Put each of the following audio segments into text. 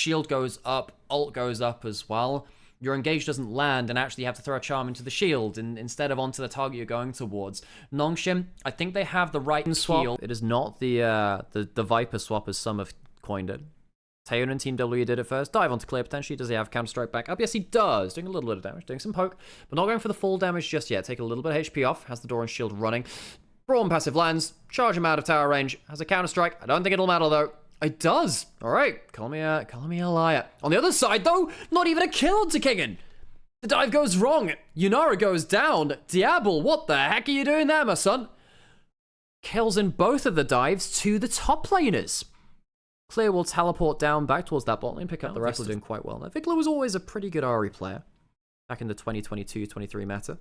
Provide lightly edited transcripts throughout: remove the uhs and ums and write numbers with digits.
shield goes up, ult goes up as well. Your engage doesn't land, and actually you have to throw a charm into the shield instead of onto the target you're going towards. Nongshim, I think they have the right swap. It is not the Viper swap as some have coined it. Taeyeon and Team W did it first. Dive onto clear potentially. Does he have Counter-Strike back up? Yes, he does. Doing a little bit of damage, doing some poke, but not going for the full damage just yet. Take a little bit of HP off. Has the door and shield running. Brawn passive lands. Charge him out of tower range. Has a Counter-Strike. I don't think it'll matter though. It does. All right. Call me a liar. On the other side, though, not even a kill to Kingen. The dive goes wrong. Yunara goes down. Diablo, what the heck are you doing there, my son? Kills in both of the dives to the top laners. Clear will teleport down back towards that bot lane, pick up the rest. Vikla doing quite well. Now, Vikla was always a pretty good RE player back in the 2022-23 meta.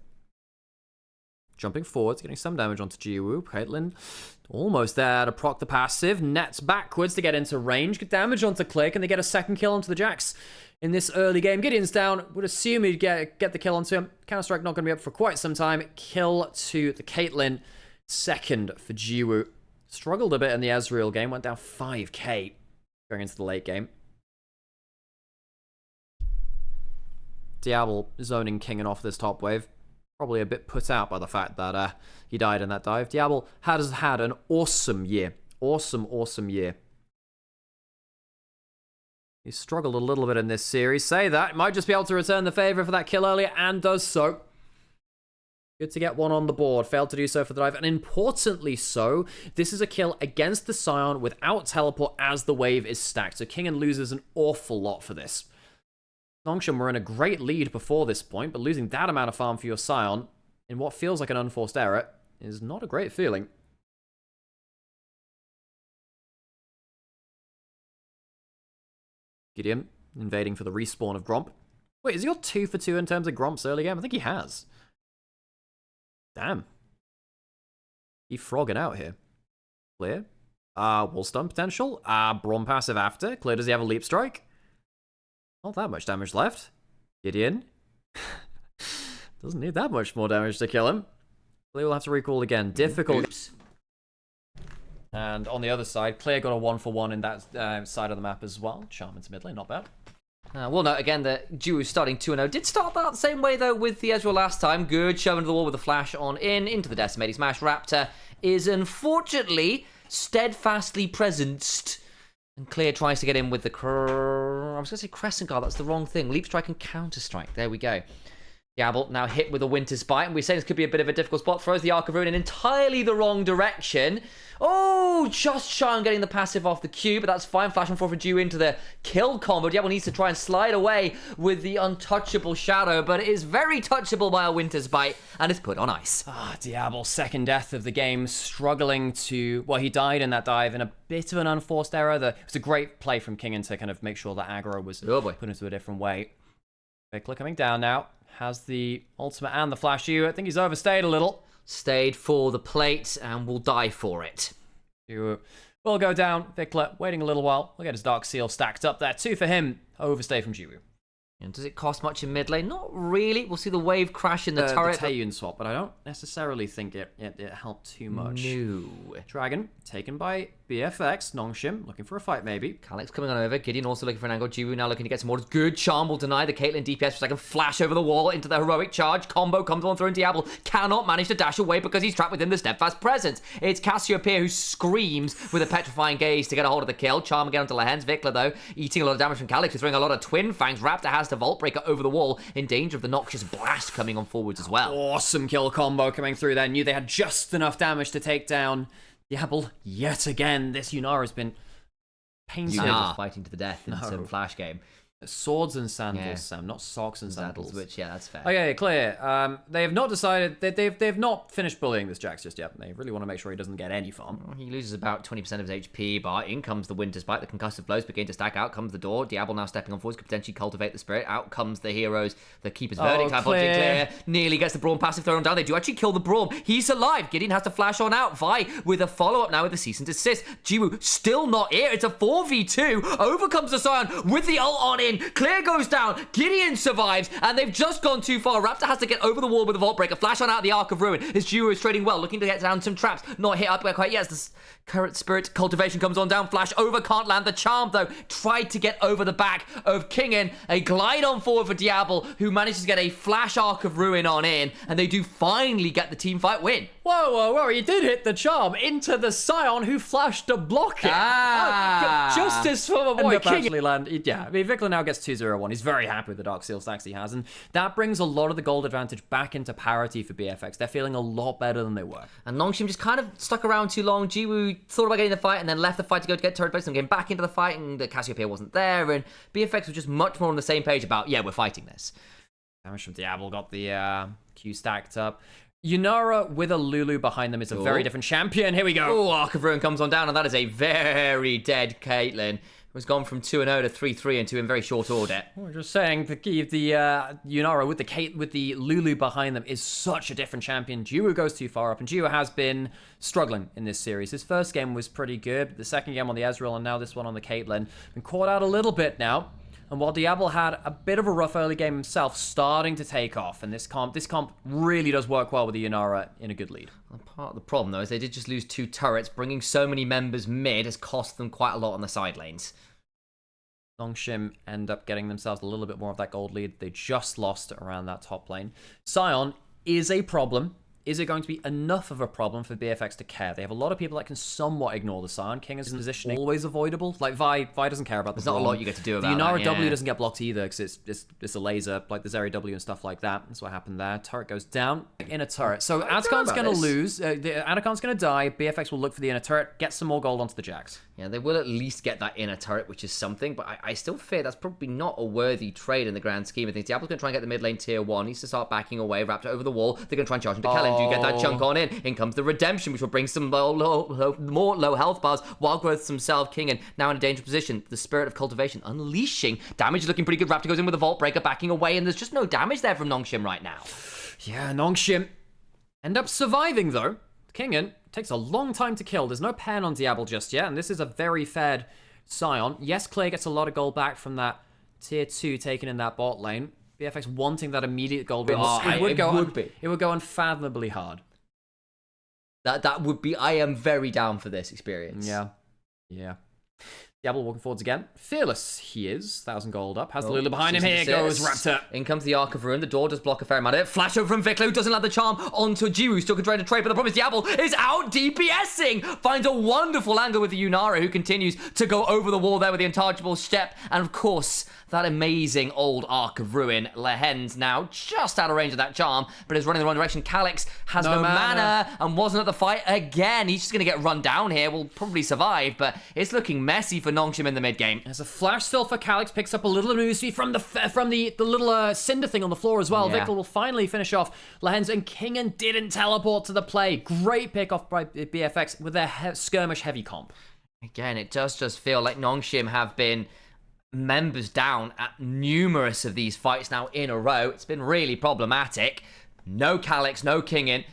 Jumping forwards, getting some damage onto Jiwoo. Caitlyn almost there to proc the passive. Nets backwards to get into range. Good damage onto Click, and they get a second kill onto the Jax in this early game. Gideon's down. Would assume he'd get the kill onto him. Counter-Strike not going to be up for quite some time. Kill to the Caitlyn. Second for Jiwoo. Struggled a bit in the Ezreal game. Went down 5k going into the late game. Diablo zoning Kingen off this top wave. Probably a bit put out by the fact that he died in that dive. Diablo has had an awesome year. Awesome year. He struggled a little bit in this series. Say that. Might just be able to return the favor for that kill earlier, and does so. Good to get one on the board. Failed to do so for the dive. And importantly so, this is a kill against the Scion without teleport as the wave is stacked. So Kingen loses an awful lot for this. Nongshim were in a great lead before this point, but losing that amount of farm for your Scion in what feels like an unforced error is not a great feeling. Gideon invading for the respawn of Gromp. Wait, has he got 2 for 2 in terms of Gromps early game? I think he has. Damn. He frogging out here. Clear. Wall stun potential. Brawn passive after. Clear, does he have a leap strike? Not that much damage left. Gideon. Doesn't need that much more damage to kill him. Clear will have to recall again. Difficult. Oops. And on the other side, Clear got a 1-for-1 in that side of the map as well. Charm into mid lane, not bad. We'll note again that Jiwoo starting 2-0. Did start that same way though with the Ezreal last time. Good shove into the wall with a flash on in. Into the decimating smash. Raptor is unfortunately steadfastly presenced. And Clear tries to get in with the I was going to say Crescent Guard, that's the wrong thing. Leap Strike and Counter Strike. There we go. Diablo now hit with a Winter's Bite, and we say this could be a bit of a difficult spot. Throws the Arc of Ruin in entirely the wrong direction. Oh, just shy on getting the passive off the Q, but that's fine. Flash on 4 for Jiwoo into the kill combo. Diablo needs to try and slide away with the untouchable Shadow, but it is very touchable by a Winter's Bite, and it's put on ice. Diablo, second death of the game, struggling to... Well, he died in that dive in a bit of an unforced error. It was a great play from Kingen to kind of make sure that aggro was put into a different way. Vikla coming down now. Has the ultimate and the flash U. I think he's overstayed a little. Stayed for the plate and will die for it. Will go down. Vikla waiting a little while. We'll get his Dark Seal stacked up there. 2 for him. Overstay from Jiwoo. And does it cost much in mid lane? Not really. We'll see the wave crash in the turret. The Taeyeon swap, but I don't necessarily think it helped too much. No. Dragon taken by BFX. Nongshim looking for a fight maybe. Calyx coming on over. Gideon also looking for an angle. Jiwoo now looking to get some orders. Good charm will deny the Caitlyn DPS for a second. Flash over the wall into the heroic charge. Combo comes on through and Diablo cannot manage to dash away because he's trapped within the steadfast presence. It's Cassiopeia who screams with a petrifying gaze to get a hold of the kill. Charm again onto Lehens. Vikla though eating a lot of damage from Calyx. He's throwing a lot of twin fangs. Raptor has the Vault Breaker over the wall in danger of the noxious blast coming on forwards as well. Awesome kill combo coming through there. Knew they had just enough damage to take down Diablo yet again. This Yunara has been painful. Yunara fighting to the death in some Flash game. Swords and sandals, Sam, not socks and sandals. Which, yeah, that's fair. Okay, clear. They have not decided they've not finished bullying this Jax just yet. They really want to make sure he doesn't get any farm. He loses about 20% of his HP, but in comes the Winter's Bite. The concussive blows begin to stack. Out comes the door. Diablo now stepping on forwards, could potentially cultivate the spirit. Out comes the heroes. The Keeper's Verdict. Clear. Nearly gets the Brawn passive thrown down. They do actually kill the Brawn. He's alive. Gideon has to flash on out. Vi with a follow-up now with the cease and desist. Jiwoo still not here. It's a 4v2. Over comes the Scion with the ult on in. in. Clear goes down. Gideon survives, and they've just gone too far. Raptor has to get over the wall with a Vault Breaker. Flash on out of the Arc of Ruin. His duo is trading well, looking to get down some traps. Not hit up quite yet. The current Spirit Cultivation comes on down. Flash over, can't land. The Charm, though, tried to get over the back of Kingen. A glide on forward for Diablo, who manages to get a Flash Arc of Ruin on in, and they do finally get the team fight win. Whoa, he did hit the Charm into the Scion, who flashed to block it. Justice for my boy King. Actually land, yeah, I mean, Vikla now gets 2-0-1. He's very happy with the Dark Seal stacks he has, and that brings a lot of the gold advantage back into parity for BFX. They're feeling a lot better than they were. And Nongshim just kind of stuck around too long. Jiwoo thought about getting the fight and then left the fight to go to get turret place and came back into the fight, and the Cassiopeia wasn't there, and BFX was just much more on the same page about, yeah, we're fighting this. Damage from Diablo got the Q stacked up. Yunara with a Lulu behind them is a very different champion. Here we go. Oh, Arc of Ruin comes on down, and that is a very dead Caitlyn, who's gone from 2-0 to 3-3 into in very short order. We're just saying the Yunara with the Lulu behind them is such a different champion. Jiwoo goes too far up, and Jiwoo has been struggling in this series. His first game was pretty good, but the second game on the Ezreal and now this one on the Caitlyn. Been caught out a little bit now. And while Diablo had a bit of a rough early game himself, starting to take off, and this comp really does work well with the Yunara in a good lead. Well, part of the problem, though, is they did just lose 2 turrets. Bringing so many members mid has cost them quite a lot on the side lanes. Nongshim end up getting themselves a little bit more of that gold lead. They just lost around that top lane. Scion is a problem. Is it going to be enough of a problem for BFX to care? They have a lot of people that can somewhat ignore the Scion. Kinger's positioning always avoidable. Like, Vi doesn't care about the There's not a lot you get to do about the Yunara that, W doesn't get blocked either, because it's a laser, like the Zeri W and stuff like that. That's what happened there. Turret goes down in a turret. So Anacon's going to lose. Anacon's going to die. BFX will look for the inner turret, get some more gold onto the Jax. Yeah, they will at least get that inner turret, which is something, but I still fear that's probably not a worthy trade in the grand scheme of things. Diablo's going to try and get the mid lane tier 1. Needs to start backing away. Raptor over the wall. They're going to try and charge into Kellen. Do you get that chunk on in? In comes the redemption, which will bring some more low health bars. Wild Growth himself, King, and now in a dangerous position. The Spirit of Cultivation unleashing. Damage is looking pretty good. Raptor goes in with a Vault Breaker, backing away, and there's just no damage there from Nongshim right now. Yeah, Nongshim end up surviving, though. Kingen takes a long time to kill. There's no pen on Diablo just yet, and this is a very fed Scion. Yes, Clay gets a lot of gold back from that tier 2 taken in that bot lane. BFX wanting that immediate gold win. It would go unfathomably hard. That would be... I am very down for this experience. Yeah. Diablo walking forwards again. Fearless he is. 1,000 gold up. Has the Lulu behind him. Here goes Raptor. In comes the Arc of Ruin. The door does block a fair amount of it. Flash over from Vikla, who doesn't land the charm onto Jiwoo. Still can try to trade, but the problem is Diablo is out DPSing. Finds a wonderful angle with the Yunara, who continues to go over the wall there with the Untouchable step. And of course, that amazing old Arc of Ruin. Lehen's now just out of range of that charm, but is running the wrong direction. Calyx has no mana and wasn't at the fight again. He's just going to get run down here. Will probably survive, but it's looking messy for Nongshim in the mid game. There's a flash still for Calyx. Picks up a little move speed from the little cinder thing on the floor as well. Yeah. Vikla will finally finish off Lehen's, and Kingen didn't teleport to the play. Great pick off by BFX with their skirmish heavy comp. Again, it does just feel like Nongshim have been members down at numerous of these fights now in a row. It's been really problematic. No Calyx, no Kingen.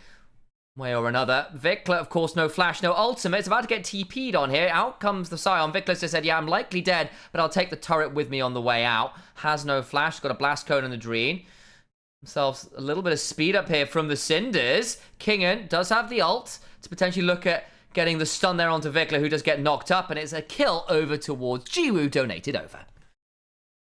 Way or another. Vikla, of course, no flash, no ultimate. It's about to get TP'd on here. Out comes the Scion. Vikla just said, yeah, I'm likely dead, but I'll take the turret with me on the way out. Has no flash. Got a blast cone in the Dream. Themselves a little bit of speed up here from the Cinders. Kingen does have the ult to potentially look at getting the stun there onto Vikla, who does get knocked up, and it's a kill over towards Jiwoo, donated over.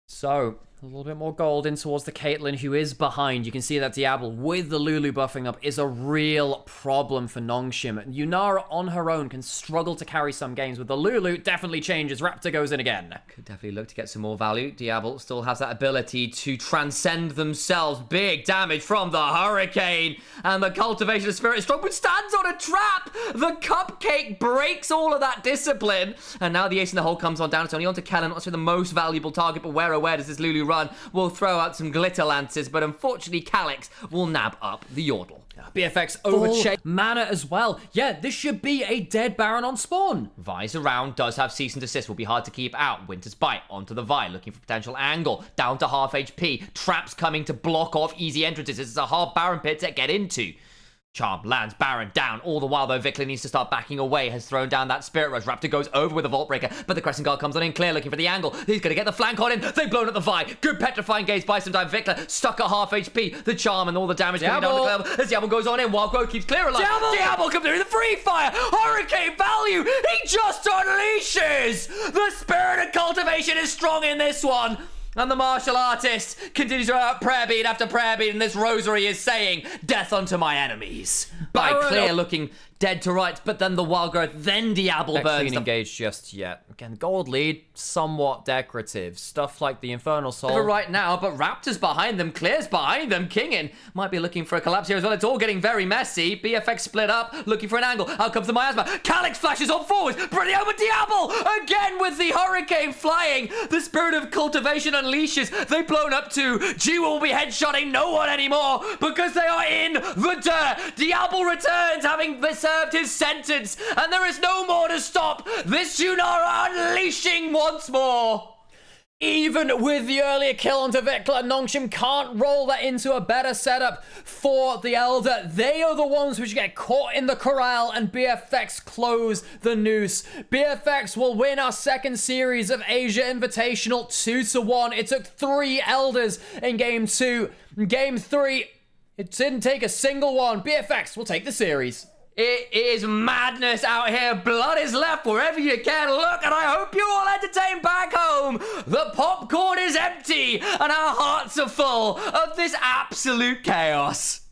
So, a little bit more gold in towards the Caitlyn, who is behind. You can see that Diablo, with the Lulu buffing up, is a real problem for Nongshim. Yunara on her own can struggle to carry some games. With the Lulu, definitely changes. Raptor goes in again. Could definitely look to get some more value. Diablo still has that ability to transcend themselves. Big damage from the Hurricane. And the Cultivation of Spirit is strong, but stands on a trap. The Cupcake breaks all of that discipline. And now the ace in the hole comes on down. It's only on to Kellen, not the most valuable target, but where does this Lulu run? Will throw out some glitter lances, but unfortunately Calyx will nab up the Yordle. BFX overchase mana as well. Yeah, this should be a dead Baron on spawn. Vi's around, does have cease and desist, will be hard to keep out. Winter's Bite onto the Vi, looking for potential angle. Down to half HP. Traps coming to block off easy entrances. This is a hard Baron pit to get into. Charm lands, Baron down. All the while, though, Vikla needs to start backing away, has thrown down that Spirit Rush. Raptor goes over with a Vault Breaker, but the Crescent Guard comes on in clear, looking for the angle. He's going to get the flank on him. They've blown up the Vi. Good Petrifying Gaze by some time. Vikla stuck at half HP. The Charm and all the damage coming down the club as Diablo goes on in. Wild Growth keeps clear alive. Diablo comes through the free fire. Hurricane value. He just unleashes. The Spirit of Cultivation is strong in this one. And the martial artist continues to out prayer bead after prayer bead, and this rosary is saying, death unto my enemies. By clear looking dead to rights, but then the Wild Growth, then Diablo burns. Engaged just yet. Again, gold lead, somewhat decorative. Stuff like the Infernal Soul. For right now, but Raptor's behind them, Clear's behind them, Kingin might be looking for a collapse here as well. It's all getting very messy. BFX split up, looking for an angle. Out comes the Miasma. Calyx flashes on forwards. Brilliant with Diablo! Again with the Hurricane flying. The Spirit of Cultivation unleashes. They've blown up to G will be headshotting no one anymore because they are in the dirt. Diablo returns, having served his sentence, and there is no more to stop this Junara unleashing once more. Even with the earlier kill onto Vikla, Nongshim can't roll that into a better setup for the Elder. They are the ones which get caught in the corral, and BFX close the noose. BFX will win our second series of Asia Invitational 2-1. It took 3 Elders in Game 2. In Game 3, it didn't take a single one. BFX will take the series. It is madness out here. Blood is left wherever you can look, and I hope you're all entertained back home. The popcorn is empty, and our hearts are full of this absolute chaos.